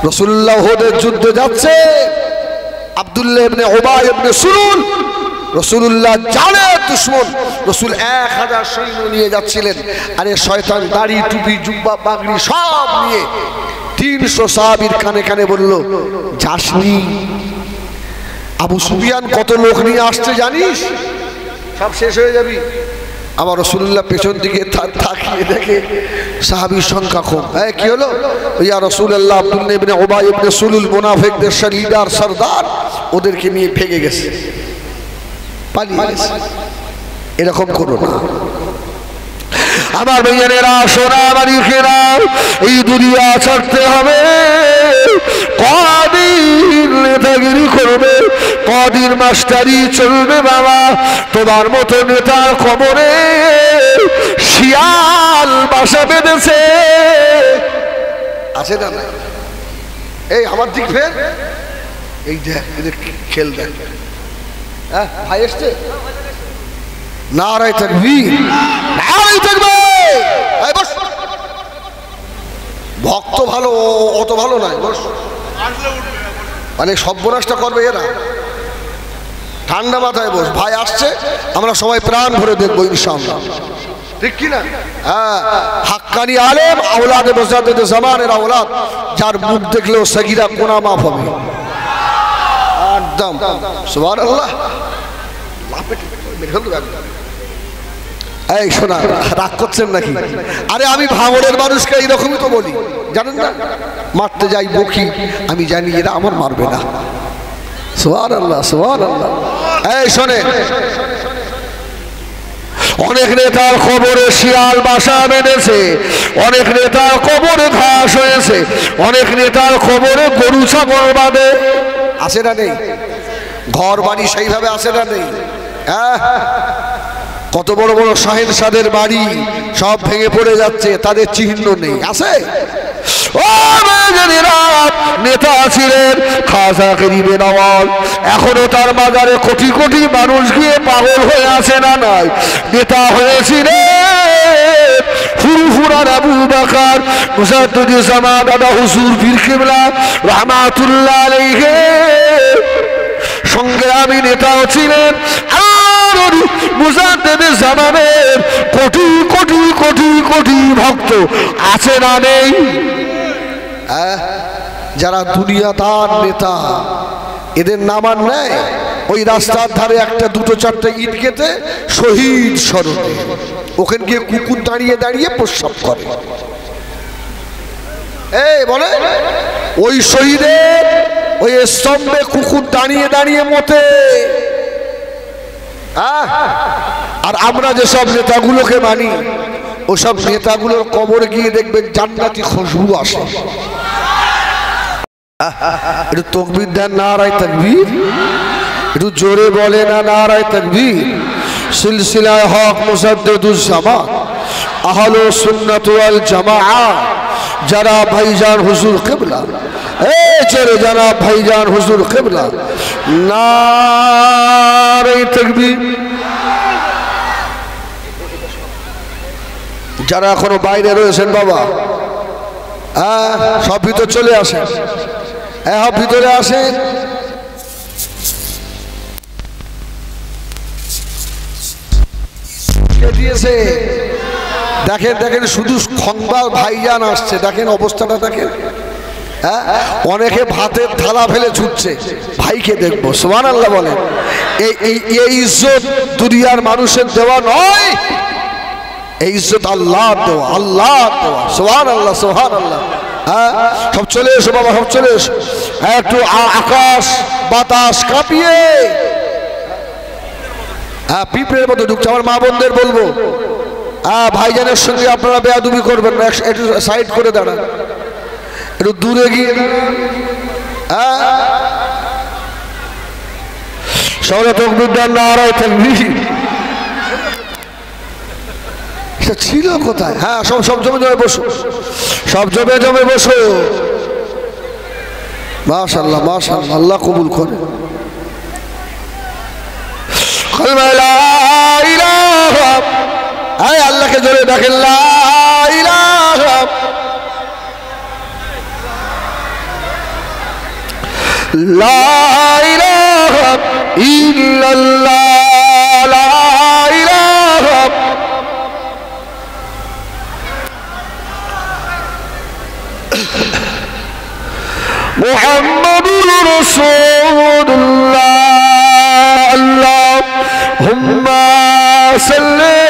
রাসূলুল্লাহ উহুদের যুদ্ধে যাচ্ছে, আব্দুল্লাহ ইবনে উবাই ইবনে সুলুল, রাসূলুল্লাহ জানের দুশমন। রাসূল 1000 সৈন্য নিয়ে যাচ্ছিলেন, আর এই শয়তান দাড়ি টুপি জুব্বা পাগড়ি সব নিয়ে 300 সাহাবীর কানে কানে বলল, যাসনি? আবু সুফিয়ান কত লোক নিয়ে আসছে জানিস? সব শেষ হয়ে যাবি। আমার রাসূলুল্লাহ পেছন দিকে তাকিয়ে দেখে সাহাবীর সংখ্যা কম। কি হলো? ইয়া রাসূলুল্লাহ, আব্দুল্লাহ ইবনে উবাই ইবনে সুলুল মুনাফিকদের লিডার সরদার ওদেরকে নিয়ে ভেগে গেছে, পালিয়ে গেছে। এরকম করো না আমার ভাইয়েরা, সোনা মানিকেরা। এই দুনিয়া ছাড়তে হবে, কদিন নেতাগিরি করবে, কদিন মাস্টারি চলবে বাবা। তোমার মতো নেতার কবরে শিয়াল বাসা বেঁধেছে, আছে না? এই আমার দিক ফের, এই দেখ খেল দেখ। হ্যাঁ ভাই এসছে, নারায়ে তাকবীর, নারায়ে তাকবীর। এই বস, ভক্ত ভালো, অত ভালো নয়, বস। মানে সর্বনাশটা করবে এরা, ঠান্ডা মাথায় বস। ভাই আসছে, আমরা সবাই প্রাণ ভরে দেখবো ইনশাআল্লাহ, ঠিক কি না? হ্যাঁ, হাক্কানি আলেম আওলাদে মুজাদ্দিদে জামানের আওলাদ, যার মুখ দেখলেও সগীরা গুনাহ মাফ হবে একদম। সুবহানাল্লাহ। এই শোনা, রাগ করছেন নাকি? আরে আমি ভাঙড়ের মানুষকে এইরকমই তো বলি, জানেন না? মারতে যাই বকি, আমি জানি এরা আমার মারবে না। সুবহানাল্লাহ, সুবহানাল্লাহ। এই শোনে, অনেক নেতার কবরে শিয়াল বাসা বেঁধেছে, অনেক নেতার কবরে ঘাস হয়েছে, অনেক নেতার কবরে গরু ছাগল বাঁধে, আছে না নেই? ঘর বাড়ি সেইভাবে আছে না নেই? হ্যাঁ, কত বড় বড় শাহেনশাদের বাড়ি সব ভেঙে পড়ে যাচ্ছে, তাদের চিহ্ন নেই, আছে? ও নেতা ছিলেন খাজা গরিবে নওয়াজ, এখনো তার মাজারে কোটি কোটি মানুষ গিয়ে পাগল হয়ে আছে না নাই? নেতা হয়েছিলেন ফুরফুরার আবু বকর মুজাদ্দিদুল জামান দাদা হুজুর পীর কিবলা রাহমাতুল্লাহ আলাইহি, সঙ্গে আমি নেতাও ছিলেন মুজাদ্দিদুল জামানের কোটি কোটি কোটি কোটি ভক্ত, আছে না নেই? যারা দুনিয়াদার নেতা, এদের নাম আর নেয়। ওই রাস্তার ধারে একটা দুটো চারটে ইট গেতে শহীদ স্মরণে, ওখানে গিয়ে কুকুর দাঁড়িয়ে দাঁড়িয়ে প্রস্রাব করে। এই বলে ওই শহীদের ওই স্তম্ভে কুকুর দাঁড়িয়ে দাঁড়িয়ে মতে। আর আমরা যেসব নেতাগুলোকে মানি, ওসব নেতাগুলোর কবরে গিয়ে দেখবেন জান্নাতি খুশবু আসে। একটু তাকবীর দেন, নারায়ে তাকবীর। একটু জোরে বলে না, নারায়ে তাকবীর। সিলসিলায়ে হক মুজাদ্দিদুল জামান আহলে সুন্নাত ওয়াল জামাআহ, যারা ভাইজান হুজুর কিবলা, এই জোরে যারা ভাইজান হুজুর কিবলা, নারায়ে তাকবীর। যারা এখনো বাইরে রয়েছেন বাবা, সব ভিতর চলে আসেন, সব ভিতরে আসেন। দিয়েছে দেখেন, দেখেন শুধু খন্দকার ভাইজান আসছে, দেখেন অবস্থাটা দেখেন। অনেকে ভাতের থালা ফেলে ছুটছে, ভাইকে দেখবো। সুবহানাল্লাহ বলেন। এই ইজ্জত দুনিয়ার মানুষের দেওয়া নয়, এই ইজ্জত আল্লাহর দেওয়া, আল্লাহর দেওয়া। সুবহানাল্লাহ, সুবহানাল্লাহ। সব চলে এসো বাবা, সব চলে এসো। একটু আকাশ বাতাস কাঁপিয়ে পিঁপড়ের মতো ঢুকছে। আমার মা বোনদের বলবো, ভাইজানের সঙ্গে আপনারা বেয়াদবি করবেন না, একটু সাইড করে দাঁড়ান, একটু দূরে গিয়ে সবাই তাকবীর দেন, নারায়ে তাকবীর। ছিল কোথায়? হ্যাঁ, সব জমে জমে বসো, সব জমে জমে বসো। মাশাআল্লাহ, মাশাআল্লাহ, আল্লাহ কবুল করে। আল্লাহকে জোরে ডাকেন, লা ইলাহা লা ইলাহা ইল্লাল্লাহ, লা ইলাহা মুহাম্মাদুর রাসূলুল্লাহ, আল্লাহুম্মা সাল্লি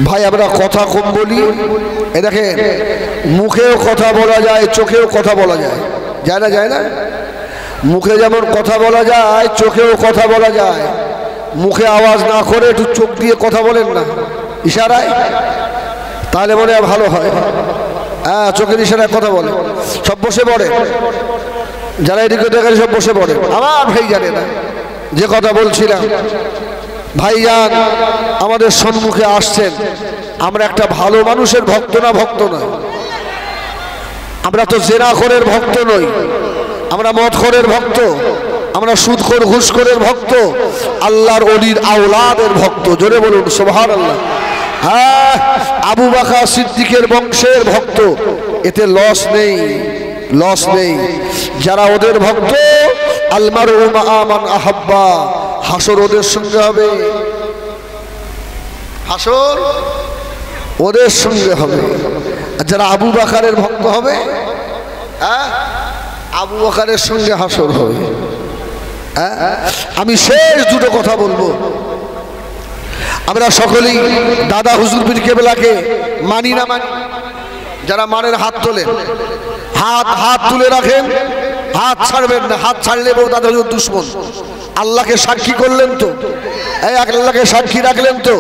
ভাই আমরা কথা কম বলি। এ দেখেন, মুখেও কথা বলা যায়, চোখেও কথা বলা যায়, যায় না? যায় না? মুখে যেমন কথা বলা যায়, চোখেও কথা বলা যায়। মুখে আওয়াজ না করে একটু চোখ দিয়ে কথা বলেন না, ইশারায়, তাহলে মনে হয় ভালো হয়। হ্যাঁ, চোখের ইশারায় কথা বলে। সব বসে পড়ে, যারা এদিকে দেখেন সব বসে পড়ে। আমার ভাই জানে না যে কথা বলছিলাম। ভাইজান আমাদের সম্মুখে আসছেন, আমরা একটা ভালো মানুষের ভক্ত না, ভক্ত নয়। আমরা তো জেনাখোরের ভক্ত নই, আমরা মদখোরের ভক্ত, আমরা সুদখোর ঘুষখোরের ভক্ত, আল্লাহর ওলির আওলাদের ভক্ত। জোরে বলুন সুবহানাল্লাহ। হ্যাঁ, আবু বকর সিদ্দিকের বংশের ভক্ত, এতে লস নেই, লস নেই। যারা ওদের ভক্ত, আল মারউ মা মান আহাব্বা, হাসর ওদের সঙ্গে হবে, হাসর ওদের সঙ্গে হবে। আর যারা আবু বকরের ভক্ত হবে, হ্যাঁ, আবু বকরের সঙ্গে হাসর হবে। আমি শেষ দুটো কথা বলবো। আমরা সকলেই দাদা হুজুর পীর কেবলাকে মানি না মানি? যারা মানেন হাত তোলেন, হাত তুলে রাখেন, হাত ছাড়বেন না। হাত ছাড়লে বউ দাদা হুজুর দুশ্মন। আল্লাহকে সাক্ষী করলেন তো, এই আল্লাহকে সাক্ষী রাখলেন তো,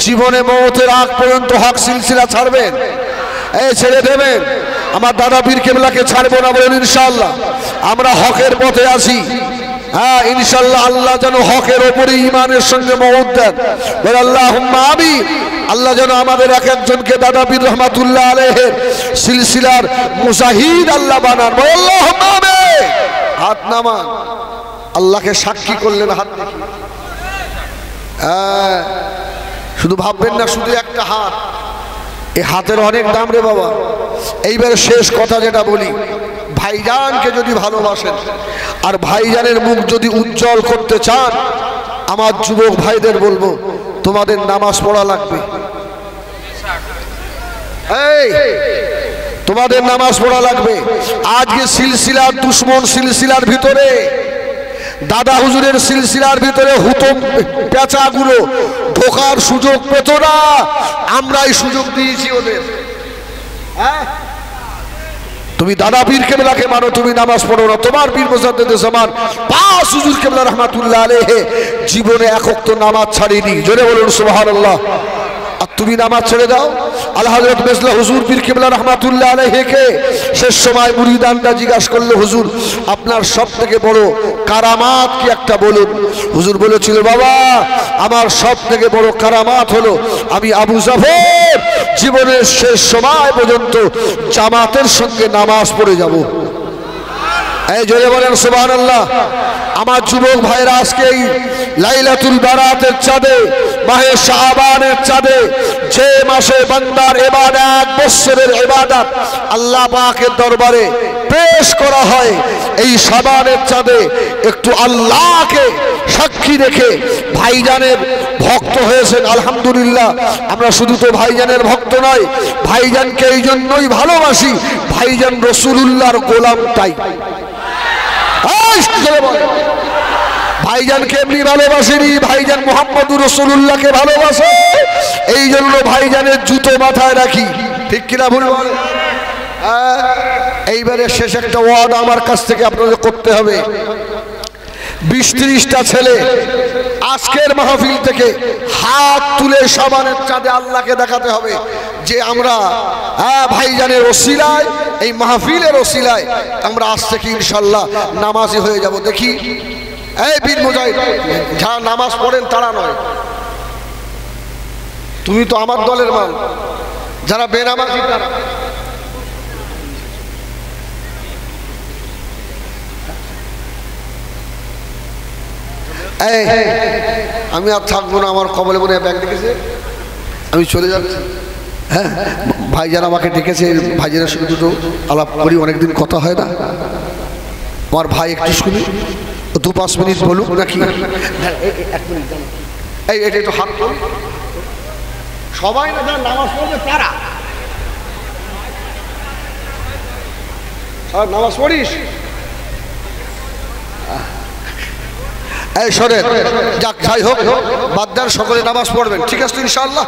জীবনে মওতের আগ পর্যন্ত হক সিলসিলা ছাড়বেন? এই ছেড়ে দেবেন? আমার দাদা পীর কেবলাকে ছাড়বো না বলেন ইনশাআল্লাহ। আমরা হকের পথে আছি। হ্যাঁ, ইনশাআল্লাহ আল্লাহ যেন হকের ওপরে ঈমানের সঙ্গে মওত দেন, বলে আল্লাহুম্মা আমিন। আল্লাহ যেন আমাদের এক একজনকে দাদা পীর রহমাতুল্লাহ আলাইহির সিলসিলার মুজাহিদ আল্লাহ বানান, বলে আল্লাহুম্মা আমিন। হাত নামান, আল্লাহকে সাক্ষী করলেন হাত দেখি। হ্যাঁ, শুধু ভাববেন না শুধু একটা হাত, এই হাতের অনেক দাম রে বাবা। এইবার শেষ কথা যেটা বলি, ভাইজানকে যদি ভালোবাসেন আর ভাইজানের মুখ যদি উজ্জ্বল করতে চান, আমার যুবক ভাইদের বলবো তোমাদের নামাজ পড়া লাগবে। এই তোমাদের নামাজ পড়া লাগবে। আজকে সিলসিলার দুশ্মন সিলসিলার ভিতরে, দাদা হুজুরের সিলসিলার ভিতরে হুতম পেঁচাগুলো ঢোকার সুযোগ পেত না, আমরাই সুযোগ দিয়েছি ওদের। হ্যাঁ, তুমি দাদা পীর কেবলাকে মানো, তুমি নামাজ পড়ো না, তোমার পীর মুজাদ্দিদ জামান পাঁচ হুজুর কেবলা রহমাতুল্লাহ আলাইহি জীবনে এক ওয়াক্ত নামাজ ছাড়েনি। জোরে বলুন সুবহানাল্লাহ। আর তুমি নামাজ ছেড়ে দাও। আল্লাহ হযরত মেজলা হুজুর পীর কেবলা রহমাতুল্লাহ আলাইহিকে শেষ সময় মুরিদানরা জিজ্ঞাসা করলো, হুজুর আপনার সব থেকে বড় কারামাত কি একটা বলুন। হুজুর বলেছিল, বাবা আমার সব থেকে বড় কারামাত হলো আমি আবু জাফর জীবনের শেষ সময় পর্যন্ত জামাতের সঙ্গে নামাজ পড়ে যাব। এই জোরে বলেন সুবহানাল্লাহ। আমার যুবক ভাইরা, আজকে এই লাইলাতুল বারাতের চাঁদে, মাহে শাবানের চাঁদে, যে মাসে বান্দার ইবাদত, এক বছরের ইবাদত আল্লাহ পাকের দরবারে পেশ করা হয়, এই শাবানের চাঁদে একটু আল্লাহকে সাক্ষী রেখে ভাইজানের ভক্ত হয়েছেন আলহামদুলিল্লাহ। আমরা শুধু তো ভাইজানের ভক্ত নয়, ভাইজানকে এই জন্যই ভালোবাসি, ভাইজান রাসূলুল্লাহর গোলাম। তাই ভাইজানকে এমনি ভালোবাসেনি, ভাইজান মুহাম্মদুর রাসূলুল্লাহকে ভালোবাসে, এই জন্য ভাইজানের জুতো মাথায় রাখি। ঠিক কিনা ভুল বল? এইবারে শেষ একটা ওয়াদা আমার কাছ থেকে আপনাদের করতে হবে। 20-30টা ছেলে আজকের মাহফিল থেকে হাত তুলে শাবানের চাঁদে আল্লাহকে দেখাতে হবে যে আমরা ভাইজানের ওসিলায়, এই মাহফিলের ওসিলায় আমরা আজ থেকে ইনশাআল্লাহ নামাজি হয়ে যাব। দেখি এই বীর মুজাহিদ, যারা নামাজ পড়েন তারা নয়, তুমি তো আমার দলের মাল। যারা বেনামাজি তারা, আমি আর থাকবো না, আমার কবলে মনে ব্যাগ ডেকেছে, আমি চলে যাচ্ছি। হ্যাঁ, ভাইজান আমাকে ডেকেছে, ভাইজানের সঙ্গে দুটো আলাপ করি, অনেকদিন কথা হয় না। আমার ভাই একটু শুনি, 2-5 মিনিট বলুক নাকি? এই এটা একটু হাত তোল, সবাই না যারা নামাজ পড়বে তারা। আর নামাজ পড়িস? এই শোনেন, যাক যাই হোক বাদ দেন, সকলে নামাজ পড়বেন, ঠিক আছে তো ইনশাআল্লাহ?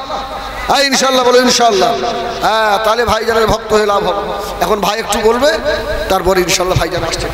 হ্যাঁ ইনশাআল্লাহ বলো, ইনশাআল্লাহ। হ্যাঁ তাহলে ভাইজানের ভক্ত হয়ে লাভ হবে। এখন ভাই একটু বলবে, তারপরে ইনশাআল্লাহ ভাইজান আসছে।